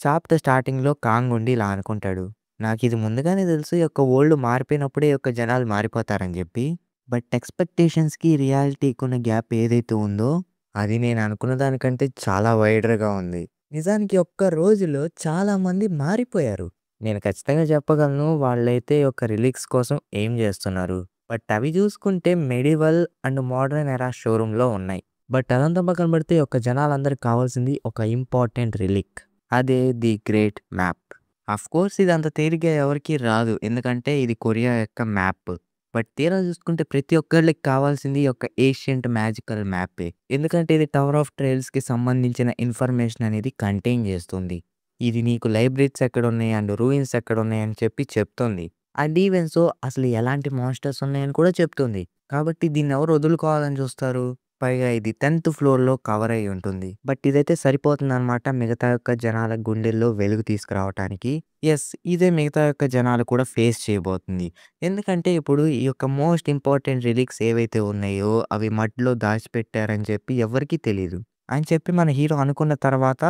Chapter స్టార్టింగ్‌లో Kong ఉండి ఇలా అనుకుంటాడు. నాకిది ముందుగానే తెలుసు ఈ యొక్క వరల్డ్ మారిపోయినప్పుడే ఈ యొక్క జనాలు మారిపోతారని జెప్పి. బట్ ఎక్స్‌పెక్టేషన్స్‌కి, రియాలిటీకి ఉన్న గ్యాప్ ఏదైతే ఉందో, అది నేను అనుకున్న దానికంటే చాలా వైడర్‌గా ఉంది. నిజానికి ఒక్క రోజులో చాలామంది మారిపోయారు. నేను ఖచ్చితంగా చెప్పగలను వాళ్ళైతే ఒక రిలీక్స్ కోసం ఎయిమ్ జేస్తున్నారు. బట్ అవి జూసుకుంటే మెడివల్ అండ్ మోడర్న్ ఎరా షోరూమ్‌లో ఉన్నాయి. బట్ అదంతా పక్కన పెడితే ఈ యొక్క జనాలందరికి కావాల్సింది ఒక ఇంపార్టెంట్ రిలీక్. అదే ది గ్రేట్ మ్యాప్. ఆఫ్‌కోర్స్ ఇది అంత తేలిగ్గా ఎవరికీ రాదు. ఎందుకంటే ఇది కొరియా యొక్క మ్యాప్. బట్ తీరా చూసుకుంటే ప్రతి ఒక్కళ్ళకి కావాల్సింది ఈ యొక్క ఏషియంట్ మ్యాజికల్ మ్యాపే. ఎందుకంటే ఇది టవర్ ఆఫ్ ట్రయల్స్‌కి సంబంధించిన ఇన్ఫర్మేషన్ అనేది కంటైన్ చేస్తుంది. ఇది నీకు లైబ్రరీస్ ఎక్కడున్నాయి అండ్ రూయిన్స్ ఎక్కడున్నాయి అని చెప్పి చెప్తుంది. అండ్ ఈవెన్ సో అసలు ఎలాంటి మాన్‌స్టర్స్ ఉన్నాయని కూడా చెప్తుంది. కాబట్టి దీన్నెవరు వదులుకోవాలని చూస్తారు? పైగా ఇది 10థ్ ఫ్లోర్‌లో కవర్ అయ్యి ఉంటుంది. బట్ ఇదైతే సరిపోతుందనమాట మిగతా యొక్క జనాల గుండెల్లో వెలుగు తీసుకురావటానికి. యెస్, ఇదే మిగతా యొక్క జనాలు కూడా ఫేస్ చేయబోతుంది. ఎందుకంటే ఇప్పుడు ఈ యొక్క మోస్ట్ ఇంపార్టెంట్ రిలీక్స్ ఏవైతే ఉన్నాయో అవి మట్టిలో దాచిపెట్టారని చెప్పి ఎవ్వరికీ తెలీదు. అని చెప్పి మన హీరో అనుకున్న తర్వాత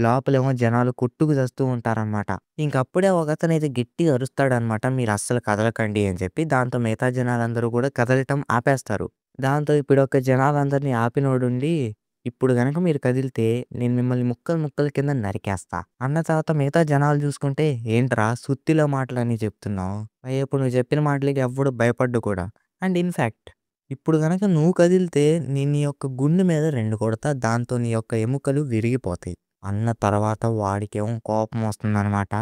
లోపలేమో జనాలు కొట్టుకు చస్తూ ఉంటారనమాట. ఇంకప్పుడే ఒకతనైతే గట్టిగా అరుస్తాడనమాట. మీరస్సలు కదలకండి అని చెప్పి. దాంతో మిగతా జనాలందరూ కూడా కదలటం ఆపేస్తారు. దాంతో ఇప్పుడొక జనాలందరిని ఆపినోడుండి, ఇప్పుడు గనక మీరు కదిలితే నేను మిమ్మల్ని ముక్కలు ముక్కల కింద నరికేస్తా. అన్న తర్వాత మిగతా జనాలు చూసుకుంటే, ఏంట్రా సుత్తిలో మాటలన్నీ చెప్తున్నావు? పైగా ఇప్పుడు నువ్వు చెప్పిన మాటలకి ఎవ్వడు భయపడ్డు కూడా. అండ్ ఇన్‌ఫాక్ట్ ఇప్పుడు గనక నువ్వు కదిలితే నేను నీ యొక్క గుండె మీద 2 కొడతా. దాంతో నీ యొక్క ఎముకలు విరిగిపోతాయి. అన్న తర్వాత వాడికేమో కోపం వస్తుందనమాట.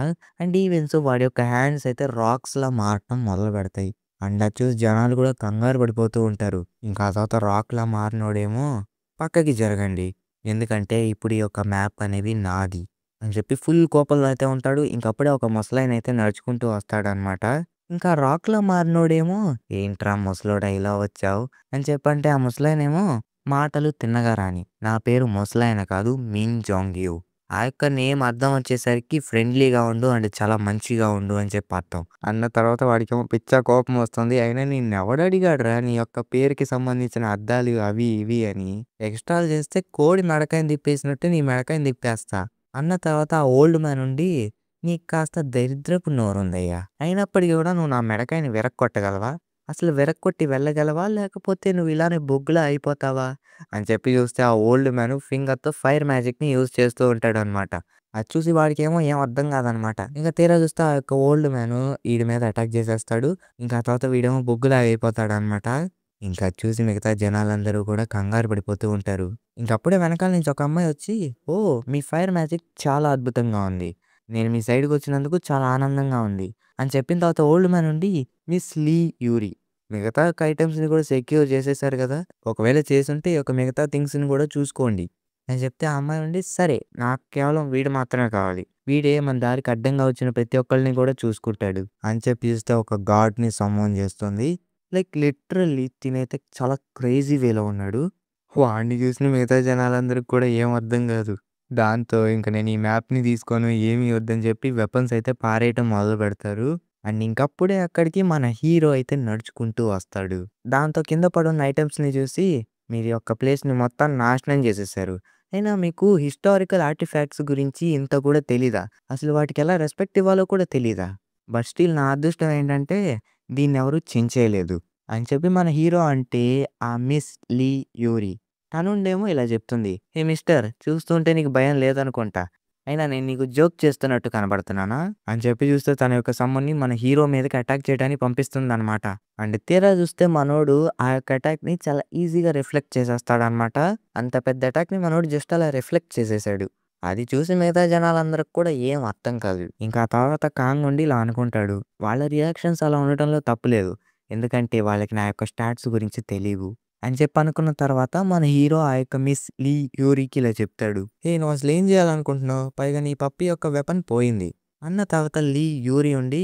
అండ్ ఈవెన్ సో వాడి యొక్క హ్యాండ్స్ అయితే రాక్స్‌లా మారటం మొదలుపెడతాయి. అండ్ అది చూసి జనాలు కూడా కంగారు పడిపోతూ ఉంటారు. ఇంకా ఆ తర్వాత రాక్‌లా మారినోడేమో పక్కకి జరగండి. ఎందుకంటే ఇప్పుడు ఈ యొక్క మ్యాప్ అనేది నాది అని చెప్పి ఫుల్ కోపంలో అయితే ఉంటాడు. ఇంకప్పుడే ఒక ముసలాయనైతే నడుచుకుంటూ వస్తాడనమాట. ఇంకా రాక్‌లా మారినోడేమో ఏంట్రా ముసలోడా ఇలా వచ్చావు అని చెప్పంటే ఆ ముసలాయనేమో మాటలు తిన్నగా రాని. నా పేరు ముసలాయన కాదు మిన్ జాంగ్‌యూ. ఆ యొక్క నేమ్ అర్థం వచ్చేసరికి ఫ్రెండ్లీగా ఉండు అండ్ చాలా మంచిగా ఉండు అని చెప్పి అర్థం. అన్న తర్వాత వాడికేమో పిచ్చా కోపం వస్తుంది. అయినా నిన్నెవడడిగాడురా నీ యొక్క పేరుకి సంబంధించిన అర్థాలు అవి ఇవి అని. ఎక్స్ట్రాలు చేస్తే కోడి మెడకాయని తిప్పేసినట్టు నీ మెడకాయని తిప్పేస్తా. అన్న తర్వాత ఆ ఓల్డ్ మ్యాన్ ఉండి నీకు కాస్త దరిద్రపు నోరుందయ్యా. అయినప్పటికి కూడా నువ్వు నా మెడకాయని విరక్కొట్టగలవా? అసలు విరక్కొట్టి వెళ్ళగలవా? లేకపోతే నువ్వు ఇలానే బొగ్గులా అయిపోతావా? అని చెప్పి చూస్తే ఆ ఓల్డ్ మ్యాన్ ఫింగర్‌తో ఫైర్ మ్యాజిక్‌ని యూజ్ చేస్తూ ఉంటాడనమాట. అది చూసి వాడికేమో ఏం అర్థం కాదనమాట. ఇంక తీరా చూస్తే ఆ యొక్క ఓల్డ్ మ్యాను ఈడి మీద అటాక్ చేసేస్తాడు. ఇంకా ఆ తర్వాత వీడేమో బొగ్గులాగా అయిపోతాడనమాట. ఇంకా అది చూసి మిగతా జనాలందరూ కూడా కంగారు పడిపోతూ ఉంటారు. ఇంకప్పుడే వెనకాల నుంచి ఒక అమ్మాయి వచ్చి, "ఓహ్! మీ ఫైర్ మ్యాజిక్ చాలా అద్భుతంగా ఉంది. నేను మీ సైడ్‌కొచ్చినందుకు చాలా ఆనందంగా ఉంది" అని చెప్పిన తర్వాత ఓల్డ్ మ్యాన్ ఉండి, "మిస్ లీ యూరి, మిగతా యొక్క ఐటెమ్స్‌ని కూడా సెక్యూర్ చేసేసారు గదా! ఒకవేళ చేసుంటే ఈ యొక్క మిగతా థింగ్స్‌ని కూడా చూసుకోండి" అని చెప్తే ఆ అమ్మాయి ఉండి, "సరే, నాకు కేవలం వీడు మాత్రమే కావాలి. వీడే మన దారికి అడ్డంగా వచ్చిన ప్రతి ఒక్కళ్ళని కూడా చూసుకుంటాడు" అని చెప్పి చూస్తే ఒక గాడ్‌ని సమ్మోన్ చేస్తుంది. లైక్ లిటరల్లీ తినైతే చాలా క్రేజీ వేలో ఉన్నాడు. వాడిని చూసిన మిగతా జనాలందరికి కూడా ఏం అర్థం కాదు. దాంతో ఇంక నేను ఈ మ్యాప్‌ని తీసుకోను ఏమి వద్దని చెప్పి వెపన్స్ అయితే పారేయటం మొదలుపెడతారు. అండ్ ఇంకప్పుడే అక్కడికి మన హీరో అయితే నడుచుకుంటూ వస్తాడు. దాంతో కింద పడున్న ఐటెమ్స్‌ని చూసి మీరు ఈ యొక్క ప్లేస్‌ని మొత్తాన్ని నాశనం చేసేసారు. అయినా మీకు హిస్టారికల్ ఆర్టిఫాక్ట్స్ గురించి ఇంత కూడా తెలీదా? అసలు వాటికి ఎలా రెస్పెక్ట్ ఇవ్వాలో కూడా తెలీదా? బట్ స్టిల్ నా అదృష్టం ఏంటంటే దీన్నెవరు చించేయలేదు అని చెప్పి మన హీరో అంటే ఆ మిస్ లీ యూరి తనుండేమో ఇలా చెప్తుంది. "హే మిస్టర్, చూస్తుంటే నీకు భయం లేదనుకుంటా. అయినా నేను నీకు జోక్ చేస్తున్నట్టు కనబడుతున్నానా?" అని చెప్పి చూస్తే తన యొక్క సమ్మన్ని మన హీరో మీదకి అటాక్ చేయడానికి పంపిస్తుందనమాట. అండ్ తీరా చూస్తే మనోడు ఆ యొక్క అటాక్‌ని చాలా ఈజీగా రిఫ్లెక్ట్ చేసేస్తాడనమాట. అంత పెద్ద అటాక్‌ని మనోడు జస్ట్ అలా రిఫ్లెక్ట్ చేసేసాడు. అది చూసి మిగతా జనాలందరికి కూడా ఏం అర్థం కాదు. ఇంకా ఆ తర్వాత కాంగ్ ఉండి ఇలా అనుకుంటాడు. వాళ్ళ రియాక్షన్స్ అలా ఉండటంలో తప్పు లేదు. ఎందుకంటే వాళ్ళకి నా యొక్క స్టాట్స్ గురించి తెలీవు అని చెప్పి అనుకున్న తర్వాత మన హీరో ఆ యొక్క మిస్ లీ యూరికి ఇలా చెప్తాడు. "హే! నువ్వు అసలు ఏం చేయాలనుకుంటున్నావు? పైగా నీ పప్పి యొక్క వెపన్ పోయింది" అన్న తర్వాత లీ యూరి ఉండి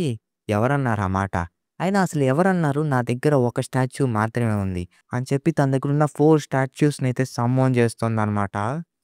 ఎవరన్నారు ఆ మాట? అయినా అసలు ఎవరన్నారు నా దగ్గర ఒక స్టాచ్యూ మాత్రమే ఉంది అని చెప్పి తన దగ్గరున్న 4 స్టాచ్యూస్‌నైతే సమ్మోన్ చేస్తుందనమాట.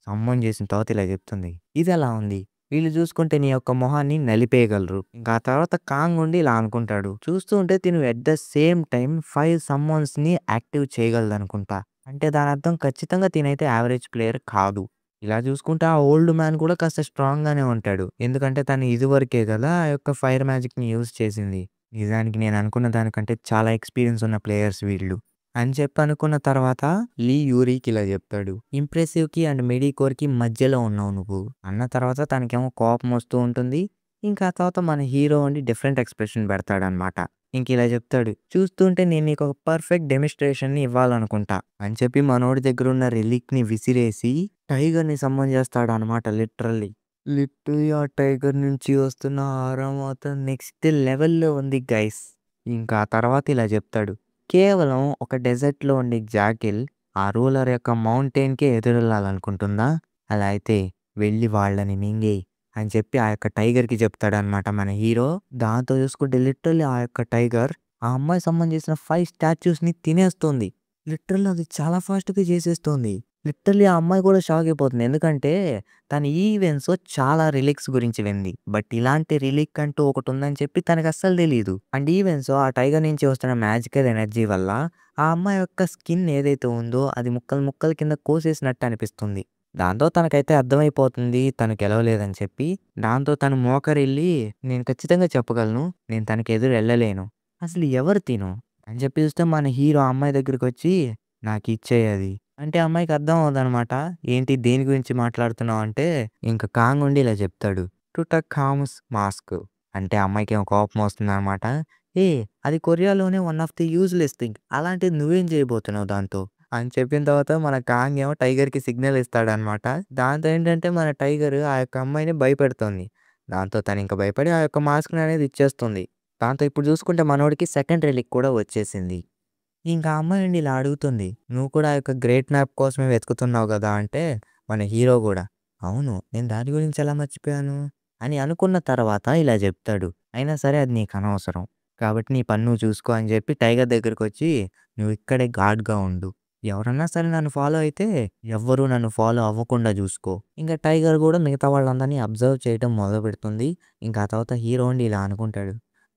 సమ్మోన్ చేసిన తర్వాత ఇలా చెప్తుంది. "ఇదెలా ఉంది? వీళ్ళు చూసుకుంటే నీ యొక్క మొహాన్ని నలిపేయగలరు." ఇంకా ఆ తర్వాత కాంగ్ ఉండి ఇలా అనుకుంటాడు. చూస్తూ ఉంటే తిను ఎట్ ద సేమ్ టైమ్ 5 సమ్మోన్స్‌ని యాక్టివ్ చేయగలదనుకుంటా. అంటే దానర్థం ఖచ్చితంగా తినైతే యావరేజ్ ప్లేయర్ కాదు. ఇలా చూసుకుంటే ఆ ఓల్డ్ మ్యాన్ కూడా కాస్త స్ట్రాంగ్‌గానే ఉంటాడు. ఎందుకంటే తను ఇదివరకే గదా! ఆ యొక్క ఫైర్ మ్యాజిక్‌ని యూజ్ చేసింది. నిజానికి నేను అనుకున్న దానికంటే చాలా ఎక్స్‌పీరియన్స్ ఉన్న ప్లేయర్స్ వీళ్ళు. అని చెప్పి అనుకున్న తర్వాత లీ యూరీకి ఇలా చెప్తాడు. ఇంప్రెసివ్‌కి అండ్ మెడికోర్‌కి మధ్యలో ఉన్నావు నువ్వు. అన్న తర్వాత తనకేమో కోపం వస్తూ ఉంటుంది. ఇంకా ఆ తర్వాత మన హీరో ఉండి డిఫరెంట్ ఎక్స్‌ప్రెషన్ పెడతాడన్నమాట. ఇంకిలా చెప్తాడు. చూస్తుంటే నేను నీకొక పర్ఫెక్ట్ డెమోన్‌స్ట్రేషన్‌ని ఇవ్వాలనుకుంటా అని చెప్పి మనోడి దగ్గరున్న రెలిక్‌ని విసిరేసి టైగర్‌ని సమ్మన్ చేస్తాడనమాట లిటరల్లీ. లిటరల్లీ ఆ టైగర్ నుంచి వస్తున్న ఆరా మాత్రం నెక్స్ట్ లెవెల్‌లో ఉంది గైస్. ఇంకా ఆ తర్వాత ఇలా చెప్తాడు. కేవలం ఒక డెజర్ట్‌లో ఉండే జాకిల్ ఆ రూలర్ యొక్క మౌంటైన్‌కే ఎదురెళ్ళాలనుకుంటుందా? అలా అయితే వెళ్లి వాళ్ళని మింగేయి అని చెప్పి ఆ యొక్క టైగర్‌కి చెప్తాడనమాట మన హీరో. దాంతో చూసుకుంటే లిటరల్లీ ఆ యొక్క టైగర్ ఆ అమ్మాయి సమ్మన్ చేసిన 5 స్టాచ్యూస్‌ని తినేస్తుంది. లిటరల్లీ అది చాలా ఫాస్ట్‌గా చేసేస్తోంది. లిటరల్లీ ఆ అమ్మాయి కూడా షాక్ అయిపోతుంది. ఎందుకంటే తను ఈ ఈవెంట్స్‌లో చాలా రిలిక్స్ గురించి వింది. బట్ ఇలాంటి రిలిక్ అంటూ ఒకటుందని చెప్పి తనకస్సలు తెలీదు. అండ్ ఈవెంట్స్‌లో ఆ టైగర్ నుంచి వస్తున్న మ్యాజికల్ ఎనర్జీ వల్ల ఆ అమ్మాయి యొక్క స్కిన్ ఏదైతే ఉందో అది ముక్కలు ముక్కలు కింద కోసేసినట్టు అనిపిస్తుంది. దాంతో తనకైతే అర్థమైపోతుంది తను గెలవలేదని చెప్పి. దాంతో తను మోకరిల్లి నేను ఖచ్చితంగా చెప్పగలను. నేను తనకి ఎదురు ఎళ్ళలేను. అసలు ఎవరు తిను? అని చెప్పి చూస్తే మన హీరో ఆ అమ్మాయి దగ్గరికొచ్చి నాకిచ్చేయి అది. అంటే ఆ అమ్మాయికి అర్థం అవ్వదనమాట. ఏంటి దేని గురించి మాట్లాడుతున్నావు అంటే ఇంక కాంగ్ ఉండి ఇలా చెప్తాడు. Tutankhamun's mask. అంటే ఆ అమ్మాయికేమో కోపం వస్తుందనమాట. ఏ అది కొరియాలోనే one of the useless thing. అలాంటిది నువ్వేం చేయబోతున్నావు దాంతో? అని చెప్పిన తర్వాత మన కాంగ్ ఏమో టైగర్‌కి సిగ్నల్ ఇస్తాడనమాట. దాంతో ఏంటంటే మన టైగర్ ఆ యొక్క అమ్మాయిని భయపెడుతోంది. దాంతో తనింక భయపడి ఆ యొక్క మాస్క్‌ని అనేది ఇచ్చేస్తుంది. దాంతో ఇప్పుడు చూసుకుంటే మనోడికి సెకండ్ రిలీక్ కూడా వచ్చేసింది. ఇంకా ఆ అమ్మాయి అండి ఇలా అడుగుతుంది. "నువ్వు కూడా ఆ యొక్క గ్రేట్ మ్యాప్ కోసమే వెతుకుతున్నావు గదా!" అంటే మన హీరో గూడా, "అవును. నేను దాని గురించి ఎలా మర్చిపోయాను?" అని అనుకున్న తర్వాత ఇలా జెప్తాడు. "అయినా సరే అది నీకనవసరం. కాబట్టి నీ పని నువ్వు చూసుకో" అని జెప్పి టైగర్ దగ్గరకొచ్చి, "నువ్వు ఇక్కడే గార్డ్‌గా ఉండు. ఎవరన్నా సరే నన్ను ఫాలో అయితే ఎవ్వరు నన్ను ఫాలో అవ్వకుండా జూసుకో." ఇంక టైగర్ గూడా మిగతా వాళ్ళందరిని అబ్జర్వ్ చేయటం మొదలుపెడుతుంది. ఇంకా ఆ తర్వాత హీరో ఉండి ఇలా అనుకుంటాడు.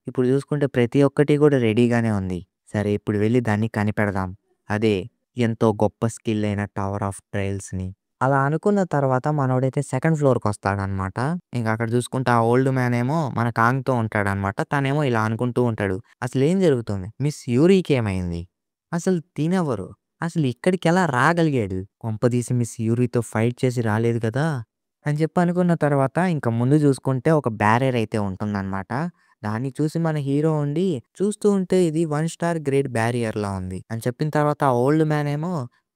ఇప్పుడు జూసుకుంటే ప్రతి ఒక్కటి గూడా రెడీగానే ఉంది. సరే ఇప్పుడు వెళ్లి దాన్ని కనిపెడదాం. అదే ఎంతో గొప్ప స్కిల్ అయిన టవర్ ఆఫ్ ట్రయల్స్‌ని. అలా అనుకున్న తర్వాత మనోడైతే సెకండ్ ఫ్లోర్‌కొస్తాడనమాట. ఇంక అక్కడ చూసుకుంటే ఆ ఓల్డ్ మ్యాన్ ఏమో మన కాంగ్‌తో ఉంటాడనమాట. తనేమో ఇలా అనుకుంటూ ఉంటాడు. అసలేం జరుగుతుంది? మిస్ యూరీకేమైంది? అసలు తినెవరు? అసలు ఇక్కడికెలా రాగలిగాడు? కొంపదీసి మిస్ యూరీతో ఫైట్ చేసి రాలేదు కదా! అని చెప్పి అనుకున్న తర్వాత ఇంక ముందు చూసుకుంటే ఒక బ్యారియర్ అయితే ఉంటుందనమాట. దాన్ని చూసి మన హీరో ఉండి చూస్తూ ఉంటే ఇది 1 స్టార్ గ్రేడ్ బ్యారియర్‌లా ఉంది అని చెప్పిన తర్వాత ఆ ఓల్డ్ మ్యాన్ ఏమో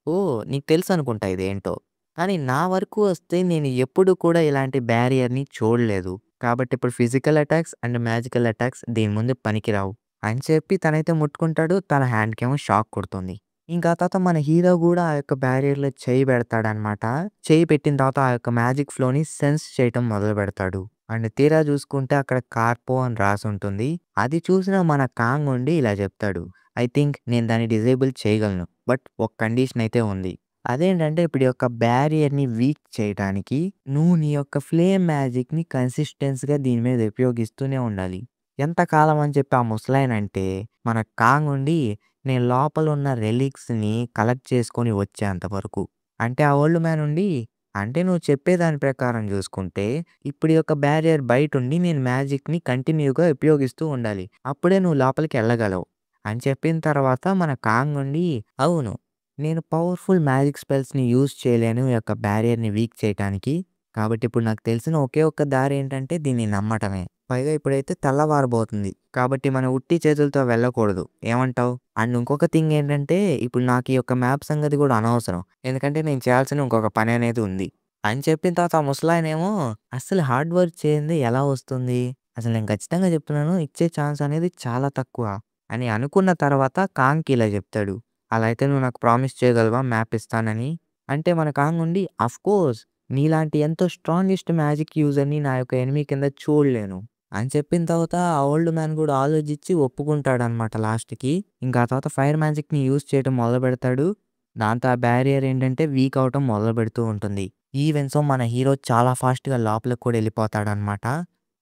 ఓహ్! నీకు తెలుసనుకుంటా ఇదేంటో. కానీ నా వరకు వస్తే నేను ఎప్పుడు కూడా ఇలాంటి బ్యారియర్‌ని చూడలేదు. కాబట్టి ఇప్పుడు physical attacks and magical attacks దీని ముందు పనికిరావు అని చెప్పి తనైతే ముట్టుకుంటాడు. తన హ్యాండ్‌కేమో షాక్ కొడుతుంది. ఇంకా ఆ తర్వాత మన హీరో గూడా ఆ యొక్క బ్యారియర్‌లో చెయ్యి పెడతాడనమాట. చెయ్యి పెట్టిన తర్వాత ఆ యొక్క మ్యాజిక్ ఫ్లోని సెన్స్ చేయటం మొదలుపెడతాడు. అండ్ తీరా చూసుకుంటే అక్కడ కార్పో అని రాసుంటుంది. అది చూసిన మన కాంగ్ ఉండి ఇలా చెప్తాడు. ఐ థింక్ నేను దాన్ని డిజేబుల్ చేయగలను. బట్ ఒక కండిషన్ అయితే ఉంది. అదేంటంటే ఇప్పుడు ఈ యొక్క బ్యారియర్‌ని వీక్ చేయటానికి నువ్వు నీ యొక్క ఫ్లేమ్ మ్యాజిక్‌ని కన్సిస్టెన్స్‌గా దీని మీద ఉపయోగిస్తూనే ఉండాలి. ఎంతకాలం అని చెప్పి ఆ ముసలాయనంటే మన కాంగ్ ఉండి నేను లోపలున్న రెలిక్స్‌ని కలెక్ట్ చేసుకొని వచ్చేంత వరకు. అంటే ఆ ఓల్డ్ మ్యాన్ ఉండి అంటే నువ్వు చెప్పే దాని ప్రకారం జూసుకుంటే, ఇప్పుడు ఈ యొక్క బ్యారియర్ బయటుండి నేను మ్యాజిక్‌ని కంటిన్యూ‌గా ఉపయోగిస్తూ ఉండాలి. అప్పుడే నువ్వు లోపలికెళ్ళగలవు. అని చెప్పిన తర్వాత మన కాంగ్ ఉండి, అవును. నేను పవర్‌ఫుల్ మ్యాజిక్ స్పెల్స్‌ని యూజ్ చేయలేను ఈ యొక్క బ్యారియర్‌ని వీక్ చేయటానికి. కాబట్టి ఇప్పుడు నాకు తెలిసిన ఒకే ఒక్క దారేంటంటే దీన్ని నమ్మటమే. పైగా ఇప్పుడైతే తెల్లవారబోతుంది. కాబట్టి మనం ఉట్టి చేతులతో వెళ్ళకూడదు. ఏమంటావు? అండ్ ఇంకొక థింగ్ ఏంటంటే, ఇప్పుడు నాకు ఈ యొక్క మ్యాప్ సంగతి గూడా అనవసరం. ఎందుకంటే నేను చేయాల్సిన ఇంకొక పని అనేది ఉంది. అని చెప్పిన తర్వాత ఆ ముసలాయనేమో అస్సలు హార్డ్ వర్క్ చేయందే ఎలా వస్తుంది? అసలు నేను ఖచ్చితంగా చెప్తున్నాను ఇచ్చే ఛాన్స్ అనేది చాలా తక్కువ. అని అనుకున్న తర్వాత కాంగ్‌కి ఇలా చెప్తాడు. అలా అయితే నువ్వు నాకు ప్రామిస్ చేయగలవా మ్యాప్ ఇస్తానని? అంటే మన కాంగ్ ఉండి ఆఫ్‌కోర్స్ నీలాంటి ఎంతో స్ట్రాంగెస్ట్ మ్యాజిక్ యూజర్‌ని నా యొక్క ఎనిమీ కింద చూడలేను. అని చెప్పిన తర్వాత ఆ ఓల్డ్ మ్యాన్ గూడా ఆలోచించి ఒప్పుకుంటాడనమాట లాస్ట్‌కి. ఇంకా ఆ తర్వాత ఫైర్ మ్యాజిక్‌ని యూజ్ చేయడం మొదలుపెడతాడు. దాంతో ఆ బ్యారియర్ ఏంటంటే వీక్ అవ్వటం మొదలుపెడుతూ ఉంటుంది. ఈవెంట్స్‌లో మన హీరో చాలా ఫాస్ట్‌గా లోపలికి కూడా ఎళ్ళిపోతాడనమాట.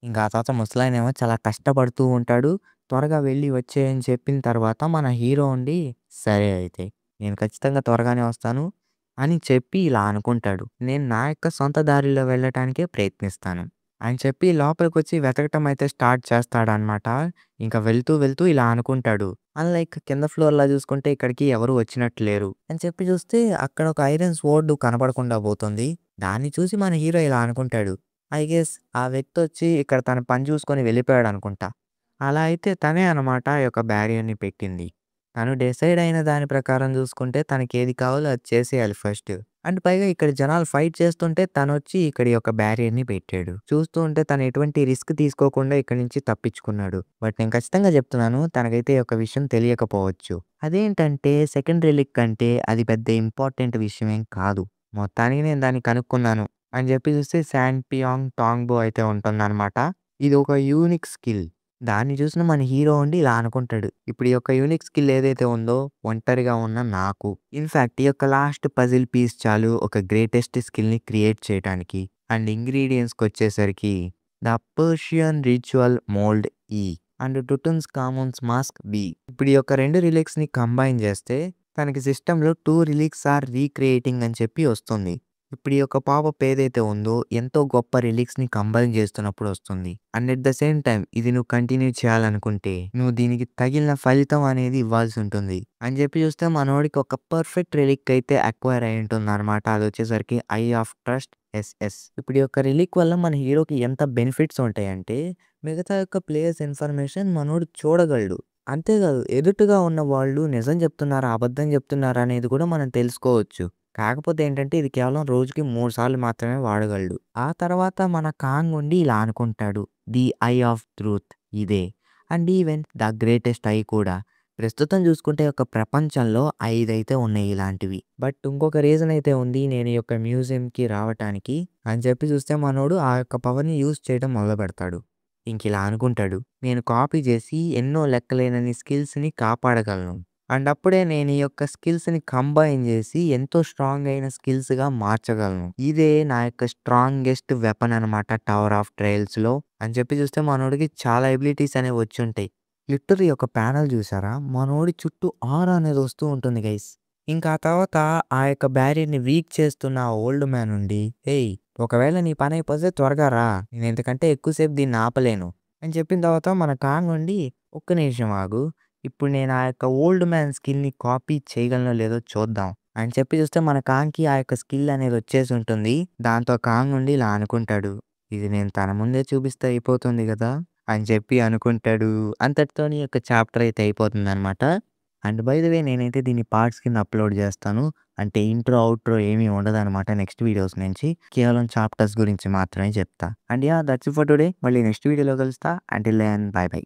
ఇంకా ఆ తర్వాత ముసలాయనేమో చాలా కష్టపడుతూ ఉంటాడు. త్వరగా వెళ్లి వచ్చేయ్ అని చెప్పిన తర్వాత మన హీరో ఉండి, సరే అయితే నేను ఖచ్చితంగా త్వరగానే వస్తాను. అని చెప్పి ఇలా అనుకుంటాడు. నేను నా యొక్క సొంత దారిలో వెళ్ళటానికే ప్రయత్నిస్తాను అని చెప్పి లోపలికొచ్చి వెతకటం అయితే స్టార్ట్ చేస్తాడనమాట. ఇంక వెళ్తూ వెళ్తూ ఇలా అనుకుంటాడు. అన్‌లైక్ కింద ఫ్లోర్‌లా చూసుకుంటే ఇక్కడికి ఎవరు వచ్చినట్టు లేరు అని చెప్పి చూస్తే అక్కడ ఒక ఐరన్ స్వోర్డ్ కనపడకుండా పోతుంది. దాన్ని చూసి మన హీరో ఇలా అనుకుంటాడు. ఐ గెస్ ఆ వ్యక్తొచ్చి ఇక్కడ తన పని చూసుకొని వెళ్ళిపోయాడనుకుంటా. అలా అయితే తనే అనమాట ఈ యొక్క బ్యారియర్‌ని పెట్టింది. తను డిసైడ్ అయిన దాని ప్రకారం చూసుకుంటే తనకేది కావాలో అది చేసేయాలి ఫస్ట్. అండ్ పైగా ఇక్కడ జనాలు ఫైట్ చేస్తుంటే తనొచ్చి ఇక్కడ ఈ యొక్క బ్యారియర్‌ని పెట్టాడు. చూస్తూ ఉంటే తను ఎటువంటి రిస్క్ తీసుకోకుండా ఇక్కడి నుంచి తప్పించుకున్నాడు. బట్ నేను ఖచ్చితంగా చెప్తున్నాను తనకైతే ఈ యొక్క విషయం తెలియకపోవచ్చు. అదేంటంటే సెకండ్ రిలీక్ కంటే అది పెద్ద ఇంపార్టెంట్ విషయమేం కాదు. మొత్తానికి నేను దాన్ని కనుక్కున్నాను అని చెప్పి చూస్తే శాంపియాంగ్ టాంగ్‌బో అయితే ఉంటుందనమాట. ఇది ఒక యూనిక్ స్కిల్. దాన్ని చూసిన మన హీరో ఉండి ఇలా అనుకుంటాడు. ఇప్పుడు ఈ యొక్క యూనిక్ స్కిల్ ఏదైతే ఉందో ఒంటరిగా ఉన్న నాకు. ఇన్‌ఫాక్ట్ ఈ యొక్క లాస్ట్ పజిల్ పీస్ చాలు ఒక గ్రేటెస్ట్ స్కిల్‌ని క్రియేట్ చేయటానికి. అండ్ ఇంగ్రీడియెంట్స్‌కొచ్చేసరికి ద పర్షియన్ రిచువల్ మోల్డ్ ఈ అండ్ టుటన్స్ కామన్స్ మాస్క్ బి. ఇప్పుడు ఈ యొక్క 2 రిలీక్స్‌ని కంబైన్ చేస్తే తనకి సిస్టమ్‌లో 2 రిలీక్స్ ఆర్ రీక్రియేటింగ్ అని చెప్పి వస్తుంది. ఇప్పుడు ఈ యొక్క పాపప్ ఏదైతే ఉందో ఎంతో గొప్ప రిలీక్స్‌ని కంబైన్ చేస్తున్నప్పుడు వస్తుంది. And at the same time ఇది నువ్వు కంటిన్యూ చేయాలనుకుంటే నువ్వు దీనికి తగిలిన ఫలితం అనేది ఇవ్వాల్సి ఉంటుంది. అని చెప్పి చూస్తే మనోడికి ఒక పర్ఫెక్ట్ రిలీక్ అయితే అక్వైర్ అయి ఉంటుందన్నమాట. అదొచ్చేసరికి ఐ ఆఫ్ ట్రస్ట్ ఎస్ఎస్. ఇప్పుడు ఈ యొక్క రిలీక్ వల్ల మన హీరోకి ఎంత బెనిఫిట్స్ ఉంటాయంటే మిగతా యొక్క ప్లేయర్స్ ఇన్ఫర్మేషన్ మనోడు చూడగలడు. అంతేకాదు ఎదుటుగా ఉన్న వాళ్ళు నిజం చెప్తున్నారా? అబద్ధం చెప్తున్నారా? అనేది కూడా మనం తెలుసుకోవచ్చు. కాకపోతే ఏంటంటే ఇది కేవలం రోజుకి 3 సార్లు మాత్రమే వాడగలడు. ఆ తర్వాత మన కాంగ్ ఉండి ఇలా అనుకుంటాడు. ది ఐ ఆఫ్ ట్రూత్ ఇదే. And even the greatest I కూడా. ప్రస్తుతం చూసుకుంటే ఒక ప్రపంచంలో 5 అయితే ఉన్నాయి ఇలాంటివి. బట్ ఇంకొక రీజన్ అయితే ఉంది నేను ఈ యొక్క మ్యూజియంకి రావటానికి అని చెప్పి చూస్తే మనోడు ఆ యొక్క పవర్‌ని యూజ్ చేయడం మొదలుపెడతాడు. ఇంకిలా అనుకుంటాడు. నేను కాపీ చేసి ఎన్నో లెక్కలేనన్ని స్కిల్స్‌ని కాపాడగలను. అండ్ అప్పుడే నేను ఈ యొక్క స్కిల్స్‌ని కంబైన్ చేసి ఎంతో స్ట్రాంగ్ అయిన స్కిల్స్‌గా మార్చగలను. ఇదే నా యొక్క స్ట్రాంగెస్ట్ వెపన్ అనమాట టవర్ ఆఫ్ ట్రయల్స్‌లో అని చెప్పి చూస్తే మనోడికి చాలా ఎబిలిటీస్ అనేవి వచ్చుంటాయి. లిటరల్లీ ఒక ప్యానెల్ చూసారా? మనోడి చుట్టూ ఆరా అనేది వస్తూ ఉంటుంది గైస్. ఇంకా ఆ తర్వాత ఆ యొక్క బ్యారియర్‌ని వీక్ చేస్తున్న ఆ ఓల్డ్ మ్యాన్ ఉండి, "ఏయ్! ఒకవేళ నీ పని అయిపోతే త్వరగా రా. నేను ఇంతకంటే ఎక్కువ సేపు దీన్ని ఆపలేను" అని చెప్పిన తర్వాత మన కాంగ్ ఉండి, "ఒక్క నిమిషం ఆగు. ఇప్పుడు నేను ఆ యొక్క ఓల్డ్ మ్యాన్ స్కిల్‌ని కాపీ చేయగలనో లేదో చూద్దాం" అని చెప్పి చూస్తే మన కాంగ్‌కి ఆ యొక్క స్కిల్ అనేది వచ్చేసి ఉంటుంది. దాంతో కాంగ్ ఉండి ఇలా అనుకుంటాడు. ఇది నేను తన ముందే చూపిస్తే అయిపోతుంది గదా! అని చెప్పి అనుకుంటాడు. అంతటితోని ఈ యొక్క చాప్టర్ అయితే అయిపోతుందనమాట. అండ్ బై ద వే నేనైతే దీన్ని పార్ట్స్ కింద అప్‌లోడ్ చేస్తాను. అంటే ఇంట్రో, ఔట్రో ఏమీ ఉండదనమాట నెక్స్ట్ వీడియోస్ నుంచి. కేవలం చాప్టర్స్ గురించి మాత్రమే చెప్తా. And yeah! That's it for today. మళ్ళీ నెక్స్ట్ వీడియోలో కలుస్తా. Until then bye by.